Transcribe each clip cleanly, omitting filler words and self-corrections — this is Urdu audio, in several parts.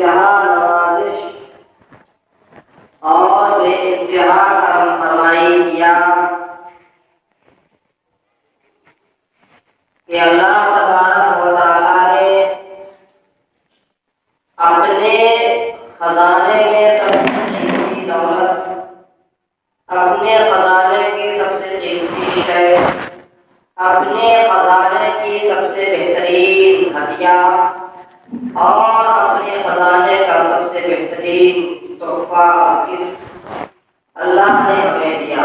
انتہا نوازش اور بے انتہا کرم فرمائی کیا کہ اللہ تبارک و تعالیٰ نے اپنے خزانے میں سب سے قیمتی دولت، اپنے خزانے کی سب سے قیمتی شے، اپنے خزانے کی سب سے بہترین ہدیہ اور اپنے خزانے کا سب سے بہترین تحفہ اللہ نے ہمیں دیا۔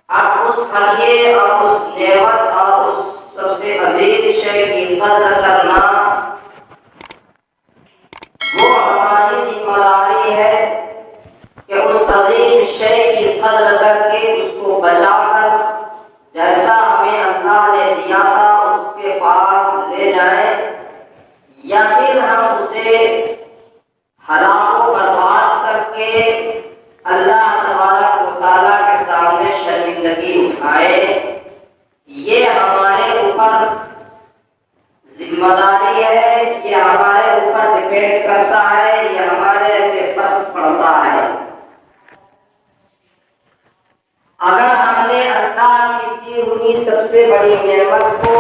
اب اس ہدیے اور اس نعمت اور اس سب سے عظیم شے کی قدر کرنا وہ ہماری ذمہ داری ہے کہ اس عظیم شے کی قدر کر کے اس کو بچا کر جیسا ہمیں اللہ نے دیا تھا اس کے پاس لے جائیں، یا پھر ہم اسے ہلاک و برباد کر کے اللہ تبارک و تعالیٰ کے سامنے شرمندگی اٹھائے۔ یہ ہمارے اوپر ذمہ داری ہے، یہ ہمارے اوپر ڈپینڈ کرتا ہے، یہ ہمارے سے فرق پڑتا ہے۔ اگر ہم نے اللہ کی دی ہوئی سب سے بڑی نعمت کو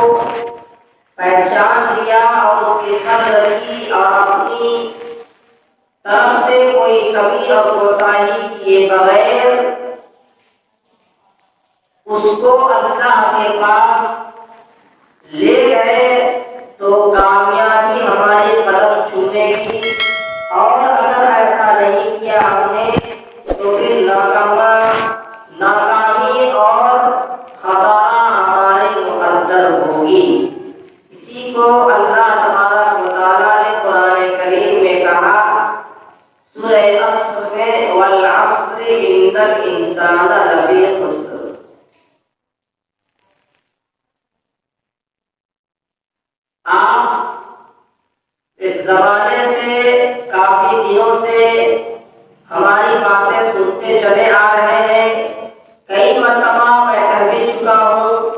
پہچان لیا اور اس کی قدر کی اور اپنی طرف سے کوئی کمی اور کوتاہی کیے بغیر اس کو اللہ کے پاس لے گئے تو کامیابی ہماری قدم چومے گی، اور اگر ایسا نہیں کیا ہم نے تو پھر ناکامی اور خسارہ ہمارے مقدر ہوگی۔ اسی کو اللہ تبارک و تعالیٰ نے قرآن کریم میں کہا سورہ عصر میں، والعصر ان الانسان لفی خسر۔ آپ اس زمانے سے کافی دنوں سے ہماری باتیں سنتے چلے آ رہے ہیں، کئی مرتبہ میں کہہ بھی چکا ہوں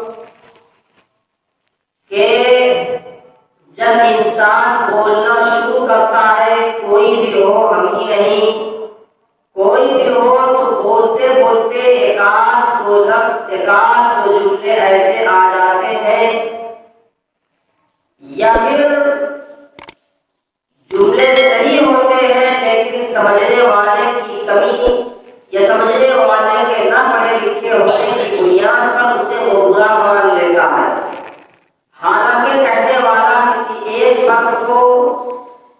کہ جب انسان بولنا شروع کرتا ہے، کوئی بھی ہو، ہم ہی نہیں، کوئی بھی ہو، تو بولتے بولتے ایک آدھ دو لفظ، ایک آدھ دو جملے ایسے آ جاتے ہیں، یا پھر جملے صحیح ہوتے ہیں لیکن سمجھنے والے کی کمی یا سمجھنے والے کے نہ پڑھے لکھے ہونے کی بنیاد پر اسے وہ برا مان لیتا ہے، حالانکہ کہنے والا کسی ایک فرد کو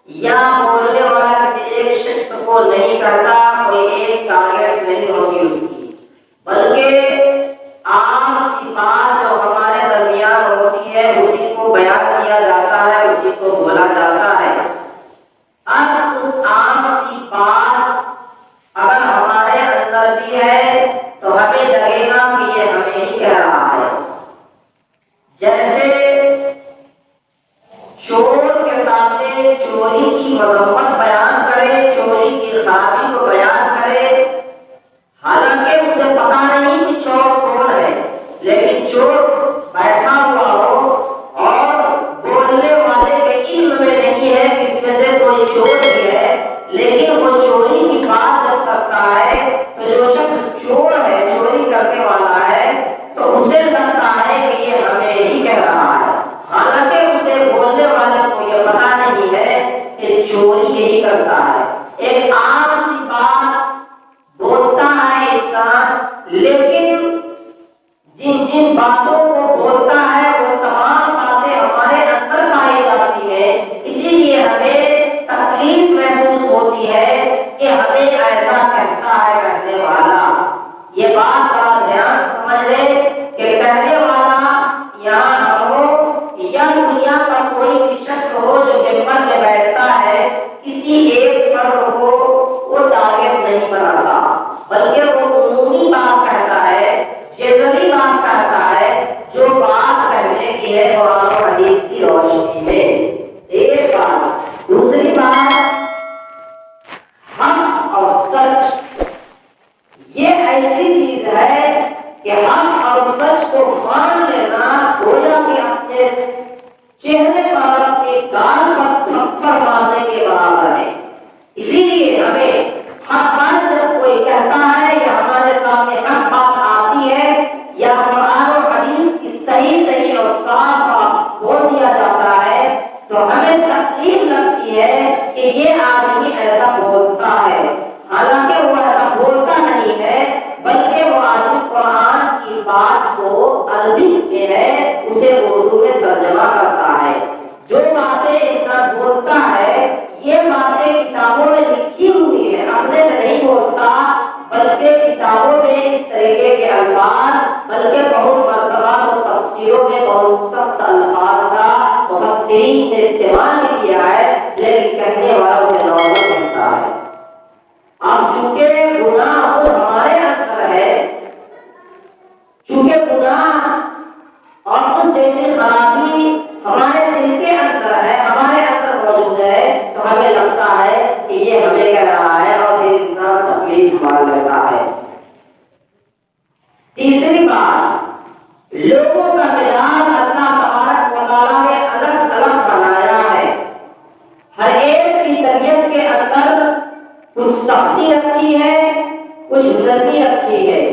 یا بولنے والا کسی ایک شخص کو نہیں کرتا، کوئی ایک ٹارگیٹ نہیں ہوتی اس کی، بلکہ عام سی بات جو ہمارے درمیان ہوتی ہے اسی کو بیان کیا جاتا ہے، اسی کو بولا جاتا ہے۔ اب اس عام سی بات اگر ہمارے اندر بھی ہے تو ہمیں لگے گا کہ یہ ہمیں ہی کہہ رہا ہے۔ جیسے چور کے سامنے چوری کی مذمت بیان کرے، چوری کی خرابی کو بیان کرے، حالانکہ اسے پتا نہیں کہ چور کون ہے، لیکن چور بیٹھا ہوا ہو اور بولنے والے کے علم میں نہیں ہے کہ اس میں سے کوئی چور بھی ہے، لیکن وہ چوری کی بات جب کرتا ہے تو جو شخص چور ہے، چوری کرنے والا ہے، تو اسے لگتا ہے کہ یہ ہمیں ہی کہہ رہا ہے، حالانکہ اسے بولنے والے کو یہ پتا نہیں ہے کہ چوری یہی کرتا ہے۔ ایک عام سی بات بولتا ہے انسان، لیکن جن باتوں کو بولتا ہے وہ تمام باتیں ہمارے اندر پائی جاتی ہیں، اسی لیے ہمیں تکلیف محسوس ہوتی ہے کہ ہمیں ایسا کہتا ہے کہنے والا۔ یہ بات بڑا دھیان سمجھ لے کہ کہنے والا یہاں نہ ہو یا دنیا کا کوئی بھی شخص ہو جو ممبر میں بیٹھتا ہے، کسی ایک فرد کو وہ ٹارگیٹ نہیں بناتا، بلکہ وہ عمومی بات کہتا ہے، جنرلی بات کرتا ہے، جو بات کہنے کی ہے قرآن و حدیث کی روشنی میں۔ ایک بات۔ دوسری بات، حق اور سچ یہ ایسی چیز ہے کہ حق اور سچ کو مان لینا، گویا کہ اپنے چہرے پر، اپنی گال پر تھپڑ مارنے کے برابر ہے۔ اسی لیے ہمیں حق بات جب کوئی کہتا ہے یا ہمارے سامنے حق بات آتی ہے یا قرآن و حدیث کی صحیح اور صاف بول دیا جاتا ہے تو ہمیں تکلیف لگتی ہے کہ یہ آدمی ایسا بولتا ہے، حالانکہ وہ ایسا بولتا نہیں ہے، بلکہ وہ آدمی قرآن کی بات کو عربی میں ہے اسے اردو میں ترجمہ کرتا ہے۔ جو باتیں انسان بولتا ہے یہ باتیں کتابوں میں لکھی ہوئی ہے، اپنے سے نہیں بولتا، بلکہ کتابوں میں اس طریقے کے الفاظ، بلکہ بہت مرتبہ تو تفسیروں میں بہت سخت الفاظ کا مفسرین نے استعمال بھی کیا ہے، لیکن کہنے والا اسے نارمل کہتا ہے۔ اب چونکہ گناہ خود ہمارے اندر ہے، چونکہ گناہ اور اس جیسی خرابی ہمارے دل کے اندر ہے، ہمارے اندر موجود ہے، تو ہمیں لگتا ہے کہ یہ ہمیں کہہ رہا ہے اور پھر انسان تکلیف مان لیتا ہے۔ تیسری بات، لوگوں کا مزاج اللہ تبارک و تعالیٰ نے الگ الگ بنایا ہے۔ ہر ایک کی طبیعت کے اندر کچھ سختی رکھی ہے، کچھ نرمی رکھی ہے۔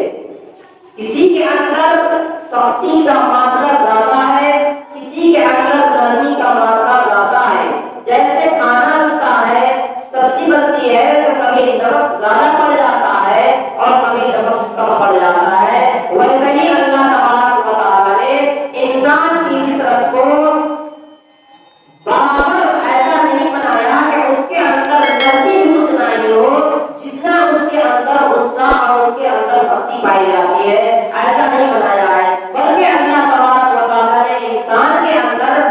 کسی کے اندر سختی کا مادہ زیادہ ہے، کسی کے اندر نرمی کا مادہ زیادہ ہے۔ جیسے کھانا بنتا ہے، سبزی بنتی ہے تو کبھی نمک زیادہ پڑ جاتا ہے اور کبھی نمک کم پڑ جاتا ہے، ویسے ہی اللہ تبارک و تعالیٰ نے انسان کی فطرت کو برابر ایسا نہیں بنایا کہ اس کے اندر نرمی بھی اتنا ہی ہو جتنا اس کے اندر غصہ اور اس کے اندر سختی پائی جاتی ہے، ایسا نہیں بنایا ہے، بلکہ اللہ تبارک و تعالیٰ نے انسان کے اندر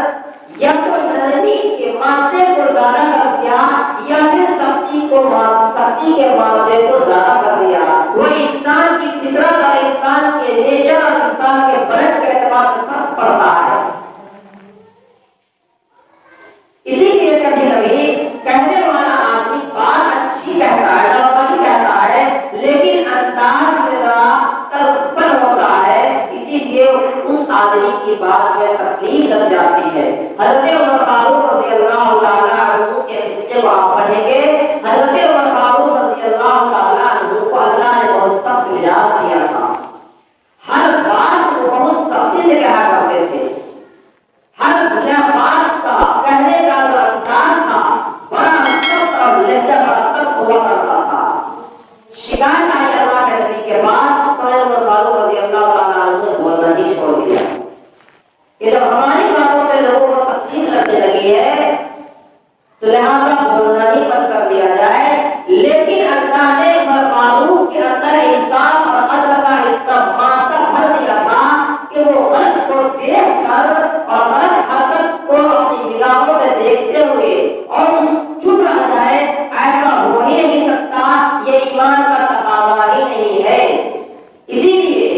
یا تو نرمی کے مادے کو زیادہ کر دیا یا پھر سختی کے مادے کو زیادہ کر دیا۔ وہ انسان کی فطرت اور انسان کے نیچر اور انسان کے برت کے اعتبار سے فرق پڑتا ہے۔ اسی لیے کبھی کبھی کہنے والا آدمی بات اچھی کہتا ہے، نارملی کہتا ہے، لیکن انداز میں ذرا تلخپن ہوتا ہے، اسی لیے اس آدمی کی بات میں تکلیف لگ جاتی ہے۔ حضرت عمر فاروق رضی اللہ تعالیٰ عنہ کے قصے کو آپ پڑھیں گے۔ حضرت عمر فاروق رضی اللہ تعالیٰ عنہ کو اللہ نے بہت سخت مزاج دیا تھا، ہر بات کو بہت سختی سے کہا کرتے تھے، ہر بات کا کہنے کا جو انداز تھا بڑا سخت اور لہجہ بڑا سخت ہوا کرتا تھا۔ شکایت آئی اللہ کے نبی کے بعد تو عمر فاروق رضی اللہ تعالیٰ عنہ نے بولنا ہی چھوڑ دیا کہ جب ہماری باتوں سے لوگوں کو تکلیف لگنے لگی ہے تو لہٰذا بولنا ہی بند کر دیا جائے۔ لیکن اللہ نے عمر فاروق کے اندر انصاف اور عدل کا اتنا مادہ بھر دیا تھا کہ وہ غلط کو دیکھ کر اور غلط حرکت کو اپنی نگاہوں سے دیکھتے ہوئے اور اس چپ رہ جائے، ایسا ہو ہی نہیں سکتا، یہ ایمان کا تقاضا ہی نہیں ہے۔ اسی لیے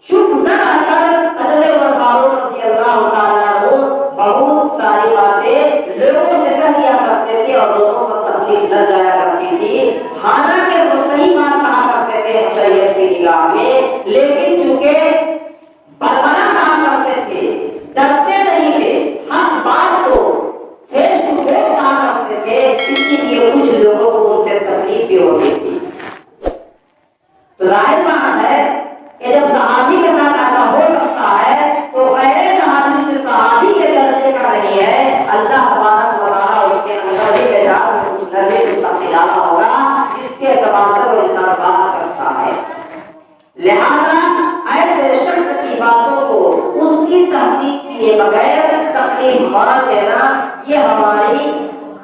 چپ نہ رہ کر حضرت عمر فاروق رضی اللہ تعالیٰ عنہ بہت ساری باتیں لوگوں سے کہہ دیا کرتے تھے اور لوگوں کو تکلیف لگ جایا کرتی تھی، حالانکہ وہ صحیح بات کہا کرتے تھے شریعت کی نگاہ میں، لیکن چونکہ بربنا کہا کرتے تھے، ڈرتے نہیں تھے، ہر بات کو فیس ٹو فیس کہا کرتے تھے، اسی لیے کچھ لوگوں کو ان سے تکلیف بھی ہوتی تھی۔ تو ظاہر بات ہے کہ جب صحابی کے ساتھ ایسا ہو سکتا ہے تو غیر صحابی جو صحابی کے درجے کا نہیں ہے، اللہ تبارک و تعالیٰ اس کے اندر بھی بیچارہ کچھ نرمی کچھ سختی ڈالا ہوگا جس کے اعتبار سے وہ انسان بات کرتا ہے۔ لہذا ایسے شخص کی باتوں کو اس کی تحقیق کیے بغیر تکلیف مان لینا یہ ہماری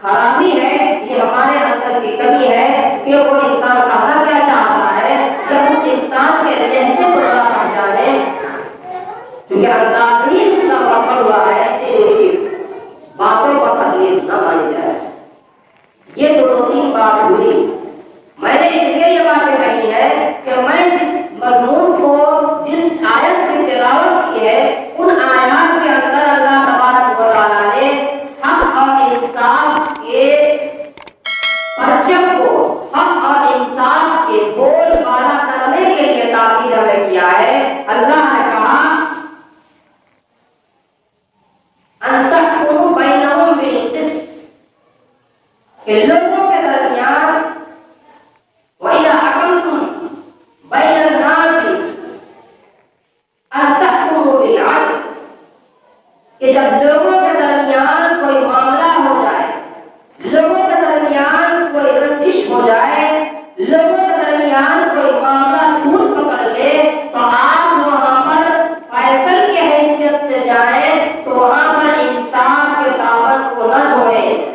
خرابی ہے، یہ ہمارے اندر کی کمی ہے کہ وہ انسان کہنا کیا چاہتا ہے جب اس انسان کے لہجے کو ذرا پہچانے، کیونکہ انداز ہی اس کا پکڑ ہوا ہے، اسی لیے باتوں پر تکلیف نہ مانی جائے۔ یہ دو تین بات ہوئی، میں نے اس لیے یہ باتیں کہی ہے کہ میں جس مضمون کو جس آیت کی تلاوت کی ہے ان آیات کے اندر اللہ تبارک و تعالیٰ نے حق اور انصاف کے پرچم کو، حق اور انصاف کے بول بالا کرنے کے لیے تاکید ہمیں کیا ہے۔ اللہ نے کہا کہ لوگوں کے درمیان وَإِذَا حَكَمْتُمْ بَيْنَ النَّاسِ أَن تَحْكُمُوا بِالْعَدْلِ، کہ جب لوگوں کے درمیان کوئی معاملہ ہو جائے، لوگوں کے درمیان کوئی رنجش ہو جائے، لوگوں کے درمیان کوئی معاملہ دور پکڑ لے، تو آپ وہاں پر فیصل کی حیثیت سے جائیں تو وہاں پر انصاف کے دامن کو نہ چھوڑیں،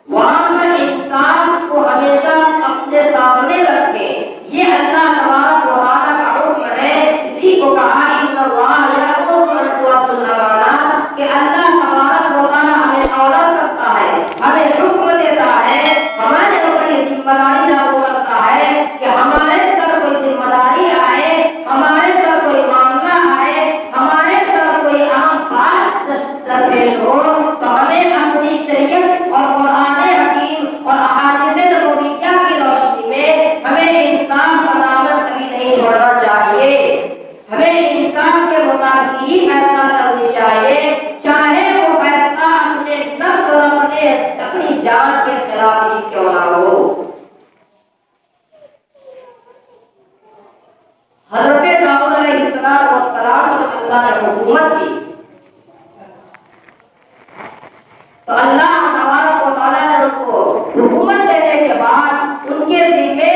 وہاں پر انصاف کو ہمیشہ اپنے سامنے رکھیں۔ یہ اللہ تبارک و تعالیٰ کا حکم ہے۔ اسی کو کہا ان اللہ یأمرکم ان تؤدوا الامانات، کہ اللہ تبارک و تعالیٰ ہمیں آرڈر کرتا ہے، ہمیں حکم دیتا ہے، ہمارے اوپر یہ ذمہ داری لاگو کرتا ہے کہ ہمارے سر کوئی ذمہ داری آئے، ہمارے سر کوئی معاملہ آئے، ہمارے سر کوئی اہم بات درپیش ہو، تو ہمیں اپنی شریعت اور قرآن حکیم اور احادیث نبویہ کی روشنی میں ہمیں انصاف کا دامن کبھی نہیں چھوڑنا چاہیے، ہمیں انصاف کے مطابق ہی فیصلہ کرنی چاہیے، چاہے وہ فیصلہ اپنے نفس اور اپنی جان کے خلاف ہی کیوں نہ ہو۔ حضرت داؤد علیہ السلام کو جب اللہ نے حکومت دی تو اللہ تبارک و تعالیٰ نے ان کو حکومت دینے کے بعد ان کے ذمے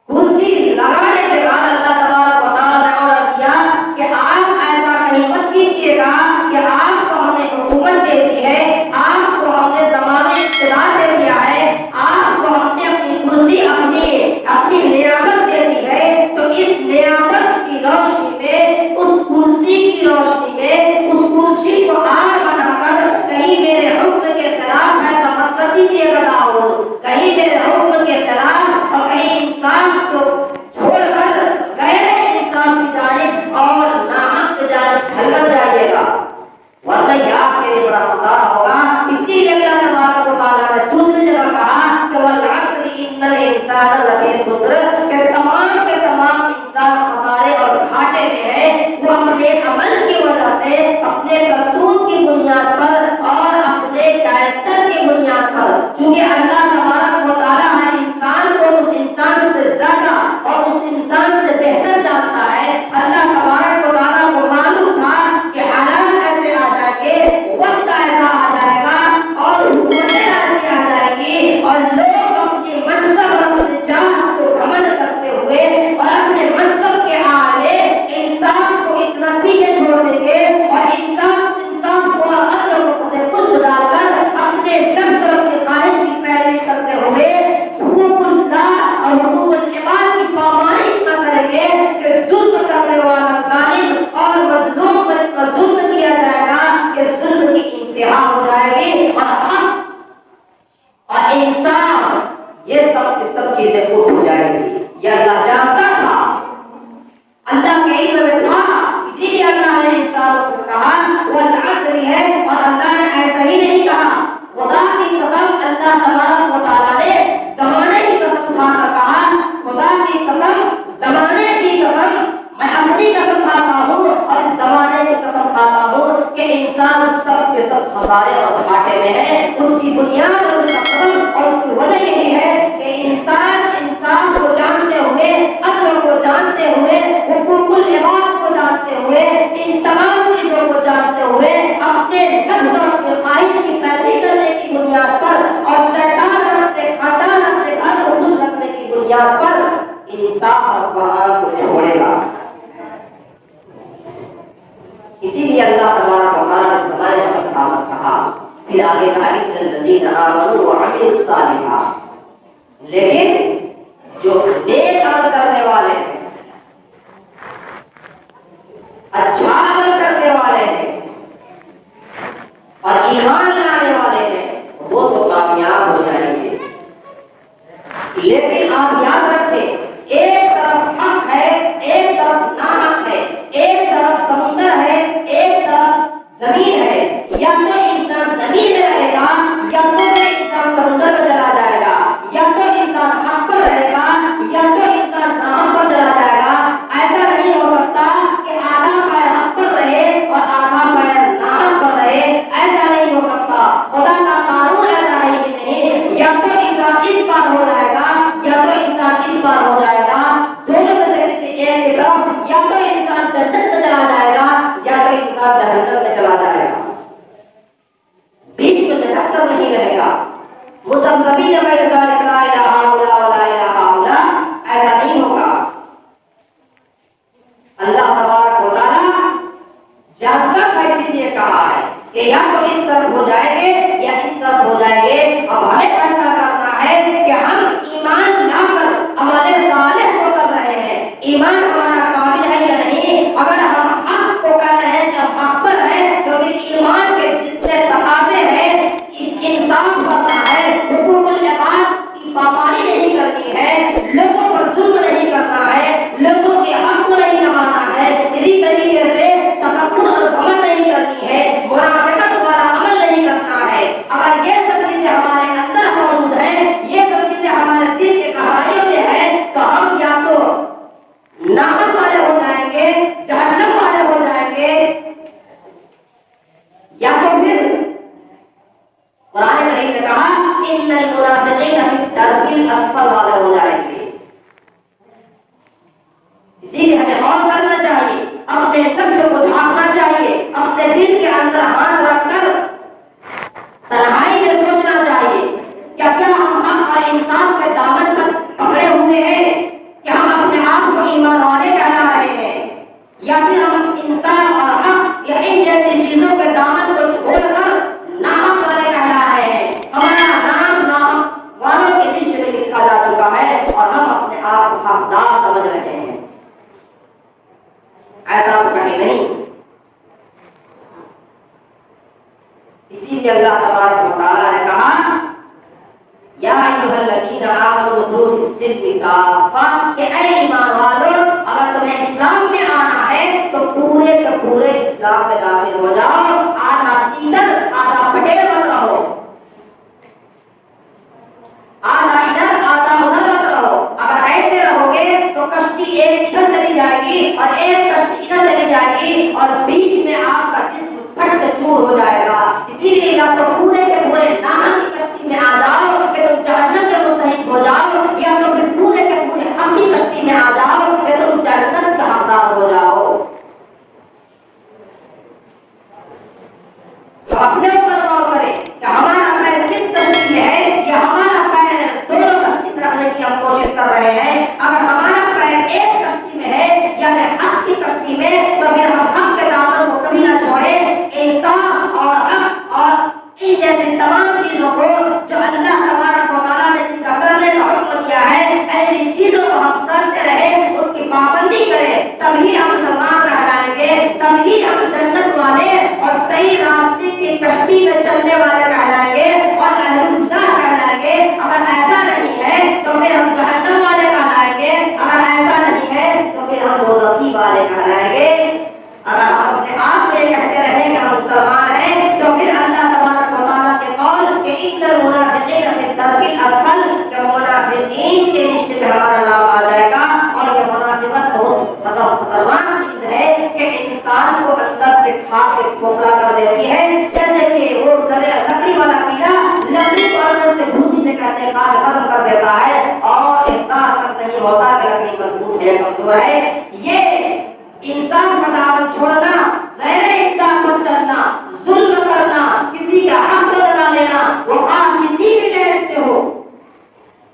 کرسی لگانے کے بعد اللہ تبارک و تعالیٰ نے آرڈر کیا کہ آپ ایسا کہیں مت کیجیے گا کہ آپ کو ہم نے حکومت دے دی ہے، آپ کو ہم نے زمانے اقتدار دے دیا ہے، آپ کو ہم نے اپنی کرسی اپنی نیابت دے دی ہے، تو اس نیابت کی روشنی میں، اس کرسی کی روشنی میں، اس کرسی کو آڑ بنا کر کہیں میرے حکم کے خلاف ایسا مت کر دیجیے گا داؤد، کہیں میرے حکم کے خلاف اور کہیں انسان کو چھوڑ کر غیر انسان کی جانب اور ناحق کی جانب ہلکت جائیے گا، ورنہ یہ آپ کے لیے بڑا خسارہ ہوگا۔ اسی لیے اللہ تبارک و تعالیٰ نے دوسری جگہ کہا کہ والعصر ان الانسان لفی خسر، کہ تمام کے تمام انسان خسارے اور گھاٹے میں ہے، وہ اپنے عمل کی وجہ سے، اپنے کرتوت کی بنیاد پر اور اپنے کیریکٹر کی بنیاد پر، چونکہ اللہ تبارک و تعالیٰ ہر انسان کو اس انسان سے زیادہ اور اس انسان سے بہتر جانتا ہے۔ اللہ تبارک و تعالیٰ کو معلوم تھا کہ حالات ایسے آ جائیں گے، وقت ایسا آ جائے گا اور حکومتیں ایسی آ جائیں گی اور لوگ اپنی منصب اور اپنی جان کو گھمنڈ کرتے ہوئے اور اپنے منصب کے آڑے انسان کو اتنا پیچھے چھوڑ دیں گے اور انسان کو عقل کو پشت ڈال کر اپنے نفس اور اپنی خواہش کی پیروی کرتے ہوئے حقوق اللہ اور حقوق العباد کی پامالی اتنا کریں گے کہ ظلم کرنے والا ظالم اور مظلوم پر اتنا ظلم کیا جائے گا کہ ظلم کی انتہا ہو جائے گی اور حق اور انصاف یہ سب چیزیں اٹھ جائیں گی۔ یہ اللہ جانتا تھا، اللہ کے علم میں تھا، اسی لیے اللہ نے انسانوں کو کہا والعصر ہے، اور اللہ نے ایسا ہی نہیں کہا۔ خدا کی قسم اللہ تبارک و تعالیٰ نے زمانے کی قسم کھا کر کہا، خدا کی قسم، زمانے کی قسم، میں اپنی قسم کھاتا ہوں اور اس زمانے کی قسم کھاتا ہوں کہ انسان سب کے سب خسارے اور گھاٹے میں ہے۔ اس کی بنیاد اور اس کا قسم اور اس کی وجہ یہی ہے کہ انسان کو جانتے ہوئے، عقل کو جانتے ہوئے، حقوق العباد کو جانتے ہوئے، ان تمام چیزوں کو جانتے ہوئے اپنے نفس اور اپنی خواہش کی پیروی کرنے کی بنیاد پر اور شیطان اور اپنے خاندان، اپنے گھر کو خوش رکھنے کی بنیاد پر انصاف اور قرآن کو چھوڑے گا۔ اسی لیے اللہ تبارک و تعالیٰ نے زمانے کا سب کہا، پھر آگے کہا ان الذین آمنوا وعملوا الصالحات، لیکن جو نیک عمل کرنے والے ہیں، اچھا عمل کرنے والے ہیں اور ایمان لانے والے ہیں، وہ تو کامیاب ہو جائیں گے۔ لیکن آپ یاد رکھیں، ایک طرف حق ہے، ایک طرف ناحق ہے، ایک طرف سمندر ہے، ایک طرف زمین ہے۔ یا تو انسان زمین میں رہے گا یا تو انسان سمندر میں چلا جائے گا، یا تو انسان حق پر رہے گا یا تو انسان ناحق پر چلا جائے گا۔ ایسا نہیں ہو سکتا کہ آدھا پیر حق پر رہے اور آدھا پیر ناحق پر رہے، ایسا نہیں ہو سکتا۔ خدا کا قانون کہ یا تو اس طرف ہو جائیں گے یا اس طرف ہو جائیں گے. اب ہمیں فیصلہ کرنا ہے کہ ہم ایمان لا کر عمل صالح کو کر رہے ہیں. ایمان ہمارا کامل ہے یا نہیں؟ اگر ہم حق کو کر رہے ہیں تو حق پر ہیں تو پھر ایمان کے جتنے تقاضے ہیں اس انصاف کرنا ہے، حقوق العباد کی پامالی نہیں کرنی ہے، لوگوں پر ظلم نہیں کرنا ہے، لوگوں کے حق کو نہیں دبانا ہے، اسی طریقے سے تکبر اور گھمنڈ نہیں کرنی ہے، منافقت والا عمل نہیں کرنا ہے. اگر یہ سب چیزیں ہمارے اندر موجود ہیں، یہ سب چیزیں ہمارے دل کے گہرائیوں میں ہیں، تو ہم یا تو ناحق والے ہو جائیں گے، جہنم والے ہو جائیں گے، یا تو پھر قرآن کریم نے کہا ان المنافقین فی الدرک الاسفل والے ہو جائیں گے. اسی لیے ہمیں غور کرنا چاہیے، اپنے نفس کو جھانکنا چاہیے، اپنے دل کے اندر ہاتھ رکھ کر تنہائی میں سوچنا چاہیے کیا ہم حق اور انصاف کے دامن پر پکڑے ہوئے ہیں؟ کیا ہم اپنے آپ کو ایمان والے کہلا رہے ہیں، یا پھر ہم انصاف اور حق یا ان جیسی چیزوں کے دامن کو چھوڑ کر ناحق والے کہلا رہے ہیں؟ ہمارا نام ناحق والوں کی لسٹ میں لکھا جا چکا ہے اور ہم اپنے آپ کو حقدار سمجھ رہے ہیں. ایسا تو کہیں نہیں. اسی لیے اللہ تبارک و تعالیٰ نے کہا یا ایھا الذین آمنوا ادخلوا فی السلم کافہ، کہ اے ایمان والو اگر تمہیں اسلام میں آنا ہے تو پورے کے پورے اسلام میں داخل ہو جاؤ، آدھا ادھر آدھا پٹیل مت رہو، آدھا ادھر آدھا ادھر مت رہو. اگر ایسے رہو گے تو کشتی ایک ادھر چلی جائے گی اور ایک کشتی ادھر چلی جائے گی اور بیچ میں آپ کا جسم پھٹ سے چور ہو جائے گا. اسی لیے یا تو پورے کے پورے ناحق کی کشتی میں آ جاؤ کہ تم جہنم کے مستحق ہو جاؤ، یا تو پھر پورے کے پورے حق کی کشتی میں آ جاؤ کہ تم جنت کا حقدار ہو جاؤ. تو اپنے اوپر غور کریں کہ ہمارا پیر کس کشتی میں ہے، یا ہمارا پیر دونوں کشتی میں رکھنے کی ہم کوشش کر رہے ہیں. اگر ہمارا پیر ایک کشتی میں ہے یا حق کی کشتی میں تو پھر ہم حق کے دامن کو کبھی نہ چھوڑیں. انصاف اور حق اور ان جیسی تمام چیزوں کو جو اللہ تبارک و تعالیٰ نے جن کا کرنے کا حکم دیا ہے، ایسی چیزوں کو ہم کرتے رہیں، ان کی پابندی کریں، تبھی ہم مسلمان کہلائیں گے، تبھی ہم جنت والے اور صحیح راستے کی کشتی میں چلنے والے کہلائیں گے اور اہل الجنہ کہلائیں گے. اگر ایسا نہیں ہے تو پھر ہم جہنم والے کہلائیں گے، اگر ایسا نہیں ہے تو پھر ہم دوزخی والے کہلائیں گے. اگر ہم اپنے آپ کو یہ کہتے رہیں کہ ہم مسلمان ہیں تو پھر اللہ تبارک و تعالیٰ کے قول کہ ان المنافقین فی الدرک الاسفل، کہ منافقین کے لسٹ میں ہمارا نام آ جائے گا. اور یہ منافقت بہت خطرناک چیز ہے کہ انسان کو اندر سے کھا کے کھوکھلا کر دیتی ہے. جیسے کہ وہ لکڑی والا کیڑا لکڑی کو اندر سے گھوٹ سے کہتے ہیں کھا کے ختم کر دیتا ہے اور احساس تک نہیں ہوتا کہ لکڑی مضبوط ہے کمزور ہے. یہ انسان کا دامن چھوڑنا، غیر انسان پر چلنا، ظلم کرنا، کسی کا حق دبا لینا، وہ آپ کسی بھی لحاظ سے ہو،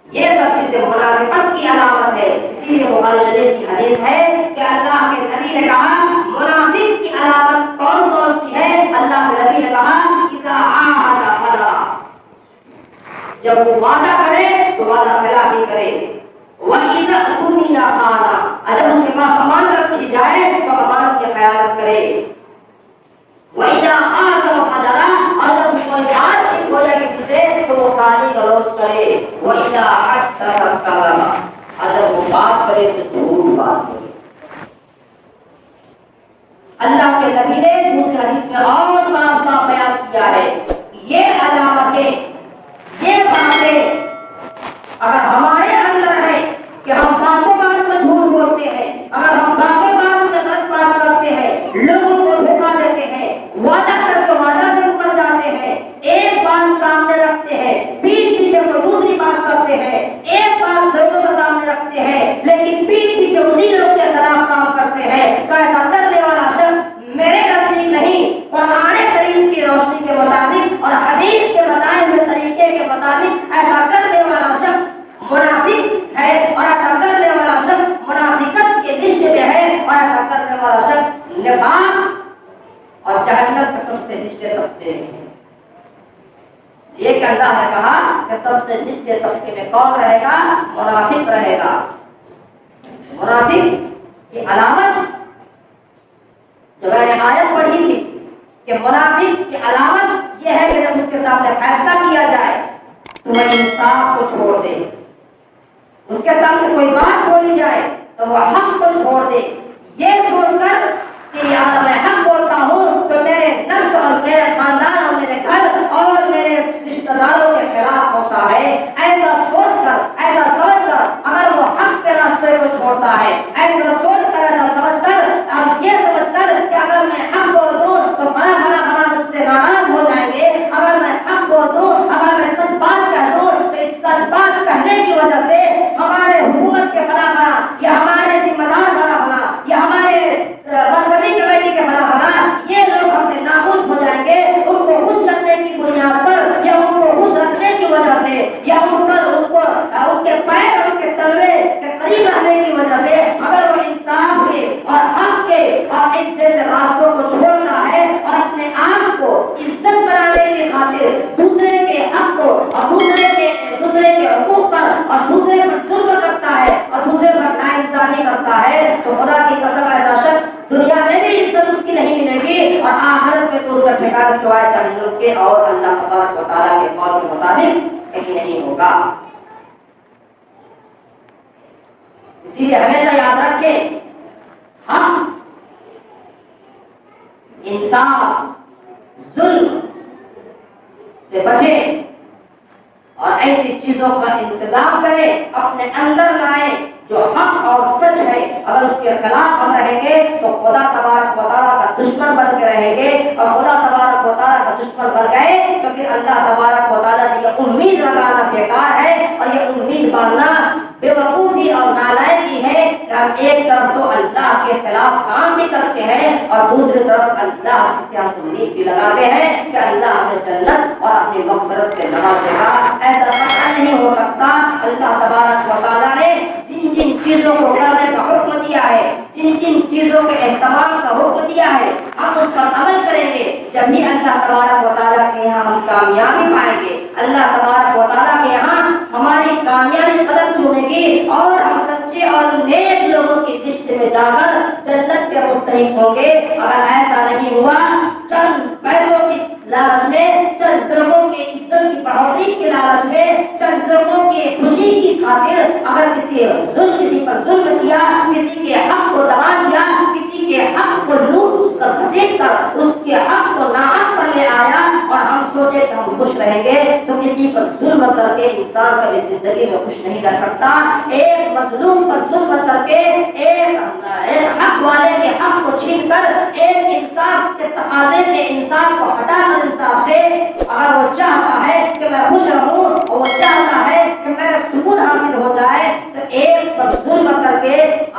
یہ سب چیزیں منافقت کی علامت ہے. اسی لیے بخاری شریف کی حدیث ہے کہ اللہ کے نبی نے کہا منافق کی علامت کون کون سی ہے؟ اللہ کے نبی نے کہا اذا عاہد غدر، جب وہ وعدہ کرے تو وعدہ خلافی کرے، وَإِذَا اؤْتُمِنَ خَانَ، جب اس کے پاس امانت رکھی جائے تو امانت کی خیانت کرے، وَإِذَا خَاصَمَ فَجَرَ، اور جب کوئی بات چیت ہو جائے کسی سے تو وہ گالی گلوچ کرے، وَإِذَا حَدَّثَ كَذَبَ، اور جب وہ بات کرے تو جھوٹ بات کرے. اللہ کے نبی نے دوسری حدیث میں اور صاف صاف بیان کیا ہے یہ علامتیں، یہ باتیں اگر ہمارے اندر ہے کہ ہم باتوں بات میں جھوٹ بولتے ہیں، اگر ہم باتوں بات میں غلط بات کرتے ہیں، لوگوں کو دھوکا دیتے ہیں، وعدہ کر کے وعدہ سے مکر جاتے ہیں، ایک بات سامنے رکھتے ہیں، پیٹھ پیچھے کوئی دوسری بات کرتے ہیں، ایک بات لوگوں کے سامنے رکھتے ہیں لیکن پیٹھ پیچھے اسی لوگ کے خلاف کام کرتے ہیں، تو ایسا کرنے والا شخص میرے نزدیک نہیں، قرآن کریم کی روشنی کے مطابق اور حدیث کے بتائے ہوئے طریقے کے مطابق ایسا کرنے والا شخص منافق ہے اور ایسا رکھتے ہیں. یہ کہ اللہ نے کہا کہ سب سے نچلے طبقے میں کون رہے گا؟ منافق رہے گا. منافق کی علامت جو میں نے آیت پڑھی تھی کہ منافق کی علامت یہ ہے کہ جب اس کے سامنے فیصلہ کیا جائے تو وہ انصاف کو چھوڑ دے. اس کے سامنے کوئی بات بولی جائے تو وہ حق کو چھوڑ دے، یہ سوچ کر کہ یار میں حق بولتا ہوں تو میرے نفس اور میرے خاندان اور میرے گھر اور میرے رشتہ داروں کے خلاف ہوتا ہے. ایسا سوچ کر، ایسا سمجھ کر اگر وہ حق کے راستے کو چھوڑتا ہے، ایسا سوچ کر، ایسا سمجھ کر اور یہ سمجھ کر کہ اگر میں حق بول دوں تو بڑا بڑا بڑا مجھ سے ناراض ہو جائیں گے، اگر میں حق بول دوں، اگر میں سچ بات کہہ دوں تو اس سچ بات کہنے کی وجہ سے ہمارے حکومت کے بڑا بڑا یا ہمارے ذمہ دار بڑا بڑا یا ہمارے مرکزی کمیٹی کے بڑا بڑا یہ لوگ ہم سے ناخوش ہو جائیں گے. ان کو خوش رکھنے کی بنیاد پر یا ان کو خوش رکھنے کی وجہ سے یا ان پر ان کو ان کے پیر اور ان کے تلوے کے قریب رہنے کی وجہ سے اگر وہ انصاف کے اور حق کے اور ان جیسے راستوں کو چھوڑتا ہے اور اپنے آپ کو عزت بنانے کی خاطر دوسرے کے حق کو اور دوسرے کے حقوق پر اور دوسرے پر ظلم کرتا ہے اور دوسرے پر ناانصافی کرتا ہے تو خدا کی قسم ایسا شخص دنیا میں بھی عزت اس کی نہیں ملے گی اور آخرت میں تو اس کا ٹھکانہ سوائے جہنم کے اور اللہ تبارک و تعالیٰ کے قول کے مطابق کہیں نہیں ہوگا. اسی لیے ہمیشہ یاد رکھیں حق، انصاف، ظلم سے بچیں اور ایسی چیزوں کا انتظام کریں، اپنے اندر لائیں جو حق اور سچ ہے. اگر اس کے خلاف ہم رہیں گے تو خدا تبارک و تعالیٰ کا دشمن بن کے رہیں گے اور خدا تبارک و تعالیٰ کا دشمن بن گئے تو پھر اللہ تبارک و تعالیٰ سے یہ امید لگانا بیکار ہے اور یہ امید باندھنا بے وقوفی اور نالائقی ہے کہ ہم ایک طرف تو اللہ کے خلاف کام بھی کرتے ہیں اور دوسری طرف اللہ سے ہم امید بھی لگاتے ہیں کہ اللہ ہمیں جنت اور اپنی مغفرت سے نوازے گا. ایسا سچا نہیں ہو سکتا. اللہ تبارک و تعالیٰ نے جن جن چیزوں کو کرنے کا حکم دیا ہے، جن جن چیزوں کے اہتمام کا حکم دیا ہے، ہم اس پر عمل کریں گے جب بھی اللہ تبارک و تعالیٰ کے یہاں ہم کامیابی پائیں گے. اللہ تبارک و تعالیٰ کے یہاں ہماری کامیابی قدم چومے گی اور ہم سچے اور نیک لوگوں کی لسٹ میں جا کر جنت کے مستحق ہوں گے. اگر ایسا نہیں ہوا، چند پیسوں کی لالچ میں، چند لوگوں کے عزت کی بڑھوتری کی لالچ میں، چند لوگوں کی خوشی کی خاطر اگر کسی پر ظلم کیا، کسی کے حق کو دبا دیا، کسی کے حق کو لوٹ کر گھسیٹ کر اس کے حق کو ناحق پر لے آیا اور ہم سوچے کہ ہم خوش رہیں گے تو کسی پر ظلم کر کے انسان کبھی زندگی میں خوش نہیں رہ سکتا. ایک مظلوم پر ظلم کر کے، ایک حق والے کے حق کو چھین کر، ایک انصاف کے تقاضے کے انصاف کو ہٹا کر انصاف سے اگر وہ چاہتا ہے کہ میں خوش رہوں اور وہ چاہتا ہے کہ میرا سکون حاصل ہو جائے تو ایک پر ظلم کر کے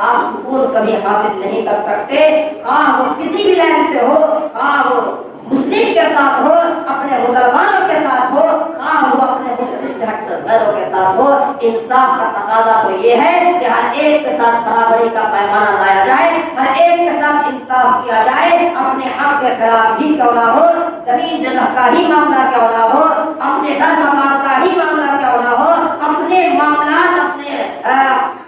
آپ سکون کبھی حاصل نہیں کر سکتے. خواہ وہ کسی بھی لائن سے ہو، خواہ وہ مسلم کے ساتھ ہو، اپنے مسلمانوں کے ساتھ ہو، خواہ وہ اپنے مسلم سے ہٹ کر غیروں کے ساتھ ہو. انصاف کا تقاضا تو یہ ہے کہ ہر ایک کے ساتھ برابری کا پیمانہ لایا جائے، ہر ایک کے ساتھ انصاف کیا جائے. اپنے حق کے خلاف ہی کیوں نہ ہو، زمین جگہ کا ہی معاملہ کیوں نہ ہو، اپنے گھر مکان کا ہی معاملہ کیوں نہ ہو، اپنے معاملات، اپنے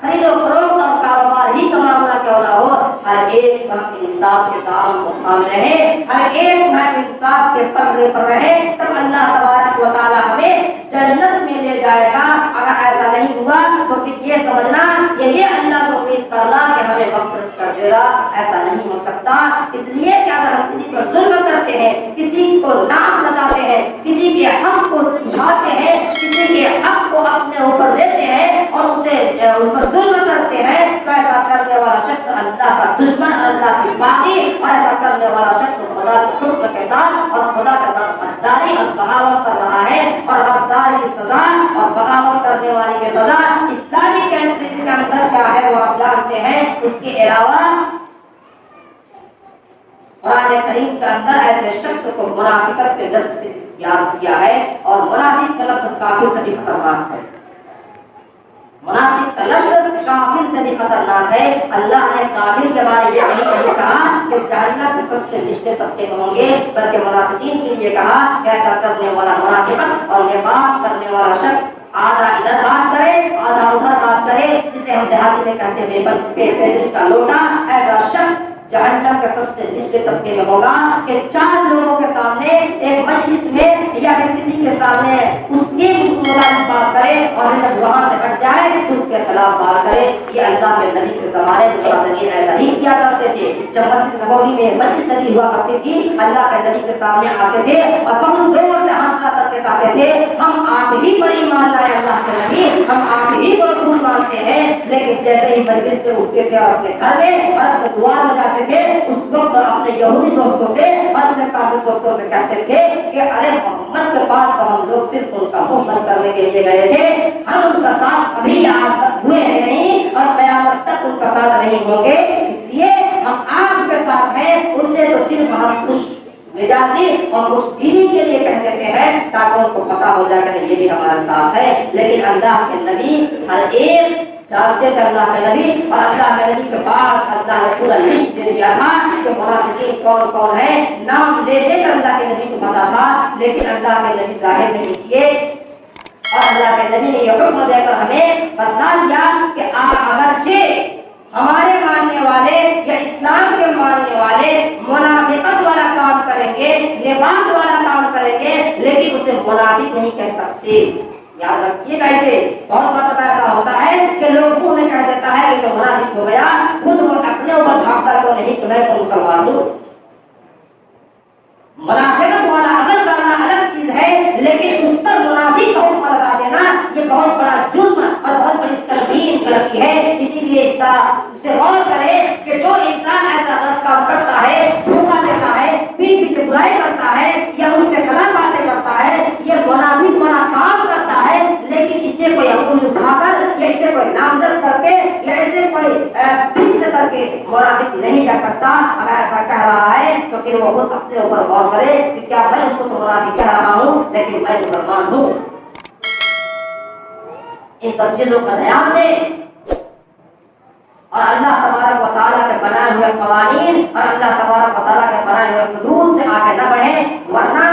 خرید و فروخت اور کاروبار ہی کا معاملہ کیوں نہ ہو، ہر ایک ہم انصاف کے دامن کو تھامے رہے، ہر ایک ہم انصاف کے پردے پر رہے، تب اللہ تبارک و تعالیٰ ہمیں جنت میں لے جائے گا. اگر ایسا نہیں ہوا تو پھر یہ سمجھنا یہ اللہ سے امید کرنا کہ ہمیں مغفرت کر دے گا، ایسا نہیں ہو سکتا. اس لیے کہ اگر ہم کسی پر ظلم کرتے ہیں، کسی کو نام ستاتے ہیں، کسی کے حق کو چھاتے ہیں، کسی کے حق کو اپنے اوپر لیتے ہیں اور اسے اوپر ظلم کرتے ہیں تو ایسا کرنے والا شخص اللہ کا دشمن، اللہ کی باغی، اور ایسا کرنے والا شخص خدا کے حکم کے ساتھ اور خدا کے ساتھ غداری اور بغاوت کر رہا ہے. اور غداری کی سزا اور بغاوت کرنے والے کی سزا اسلامی کنٹریز کے اندر کیا ہے وہ آپ جانتے ہیں. اس کے علاوہ قرآن کریم کے اندر ایسے شخص کو منافقت کے لفظ سے یاد کیا ہے اور منافق کا لفظ کافر سے بھی خطرناک ہے. منافق کا لفظ کافر سے بھی خطرناک ہے. اللہ نے کافر کے بارے میں یہ نہیں کہا کہ جہنم کے سب سے نچلے طبقے میں ہوں گے، بلکہ منافقین کے لیے کہا کہ ایسا کرنے والا منافقت اور نفاق کرنے والا شخص آدھا ادھر بات کرے آدھا ادھر بات کرے، جسے ہم دیہاتی میں کہتے ہیں پیٹری کا لوٹا، ایسا شخص جہنم کے سب سے نچلے طبقے میں ہوگا کہ چار لوگوں کے سامنے ایک مجلس میں یا پھر کسی کے سامنے اس کے مطابق بات کرے اور جب وہاں سے ہٹ جائے تو اس کے خلاف بات کرے. یہ اللہ کے نبی کے زمانے میں منافقین ایسا ہی کیا کرتے تھے. جب مسجد نبوی میں مجلس لگی ہوا کرتی تھی، اللہ کے نبی کے سامنے آتے تھے اور بہت زور سے ہاتھ کر کے کہتے تھے ہم آپ ہی پر ایمان لائے اللہ کے نبی، ہم آپ ہی کو رسول مانتے ہیں. لیکن جیسے ہی مجلس سے اٹھتے تھے اور اپنے گھر میں اور اپنے دوار میں جاتے تھے، اس وقت اپنے یہودی دوستوں سے اور اپنے کافر دوستوں سے کہتے تھے کہ ارے محمد کے پاس تو ہم لوگ صرف ان کا منہ بند کرنے کے لیے گئے تھے، ہم ان کا ساتھ کبھی آج تک ہوئے ہیں نہیں اور قیامت تک ان کا ساتھ نہیں ہوں گے. اس لیے ہم آپ کے ساتھ ہیں، ان سے تو صرف ہم خوش مزاجی اور خوش دینی کے لیے کہہ دیتے ہیں تاکہ ان کو پتا ہو جائے کہ یہ بھی ہمارے ساتھ ہے. لیکن اللہ کے نبی ہر ایک جانتے تھے اللہ کے نبی، اور اللہ کے نبی کے پاس اللہ نے پورا لسٹ دے دیا تھا کہ منافقین کون کون ہے، نام لے دے کر اللہ کے نبی کو پتا تھا. لیکن اللہ کے نبی ظاہر نہیں کیے اور اللہ کے نبی نے یہ حکم دے کر ہمیں بتا دیا کہ آپ اگرچہ ہمارے ماننے والے یا اسلام کے ماننے والے منافقت والا کام کریں گے، نفاق والا کام کریں گے، لیکن اسے منافق نہیں کہہ سکتے. یاد رکھیے گا، اسے بہت مرتبہ ایسا ہوتا ہے کہ لوگ منہ میں کہہ دیتا ہے کہ تو منافق ہو گیا، خود وہ اپنے اوپر جھانکتا تو نہیں کہ میں تو مسلمان ہوں. منافقت والا عمل کرنا الگ چیز ہے، لیکن اس پر منافق کا حکم لگا دینا یہ بہت بڑا جرم اور بہت بڑی سنگین غلطی ہے. اسی لیے اس سے غور کرے کہ جو انسان ایسا غلط کام کرتا ہے، دھوکہ دیتا ہے، پیٹھ پیچھے برائی کرتا ہے یا ان کے خلاف باتیں کرتا ہے، یہ منافق والا کام کرتا ہے. لیکن اسے کوئی انگلی اٹھا کر یا اسے کوئی نامزد کر کے یا اسے کوئی فکس کر کے منافق نہیں کہہ سکتا. اگر ایسا کہہ رہا ہے تو پھر وہ خود اپنے اوپر غور کرے کہ کیا میں اس کو تو منافق کہہ رہا ہوں لیکن میں مسلمان ہوں. ان سب چیزوں کا دھیان دیں اور اللہ تبارک و تعالیٰ کے بنائے ہوئے قوانین اور اللہ تبارک و تعالیٰ کے بنائے ہوئے حدود سے آگے نہ بڑھیں، ورنہ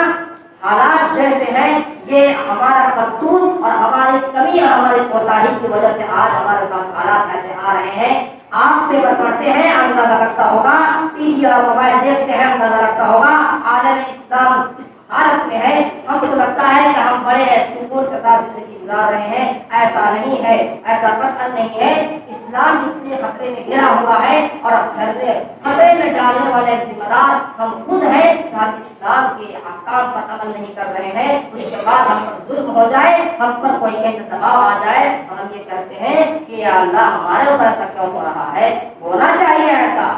حالات جیسے ہیں یہ ہمارا کرتوت اور ہماری کمی اور ہماری کوتاہی کی وجہ سے آج ہمارے ساتھ حالات ایسے آ رہے ہیں. آپ پیپر پڑھتے ہیں اندازہ لگتا ہوگا، ٹی وی اور موبائل دیکھتے ہیں اندازہ لگتا ہوگا عالم اسلام اس حالت میں ہے. ہم کو لگتا ہے کہ ہم بڑے سکون کے ساتھ زندگی گزار رہے ہیں. ایسا نہیں ہے، ایسا قطعاً نہیں ہے. اسلام جتنے خطرے میں گھرا ہوا ہے اور خطرے میں ڈالنے والے ذمہ دار ہم خود ہیں. ہم اسلام کے احکام پر عمل نہیں کر رہے ہیں، اس کے بعد ہم پر ظلم ہو جائے، ہم پر کوئی ایسا دباؤ آ جائے تو ہم یہ کہتے ہیں کہ یا اللہ ہمارے اوپر ایسا کیوں ہو رہا ہے. ہونا چاہیے ایسا،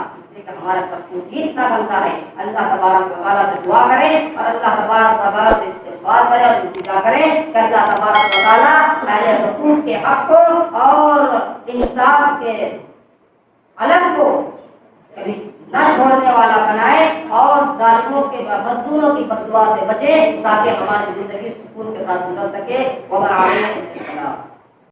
ہمارا کرتوت ہی اتنا بنتا ہے. اللہ تبارک و تعالیٰ سے دعا کریں اور اللہ تبارک و تعالیٰ سے استغفار کریں اور التجا کریں کہ اللہ تبارک و تعالیٰ اہل حقوق کے حق کو اور انصاف کے علم کو کبھی نہ چھوڑنے والا بنائے اور ظالموں کے مظلوموں کی بد دعا سے بچے تاکہ ہماری زندگی سکون کے ساتھ گزر سکے. وما علینا الا البلاغ.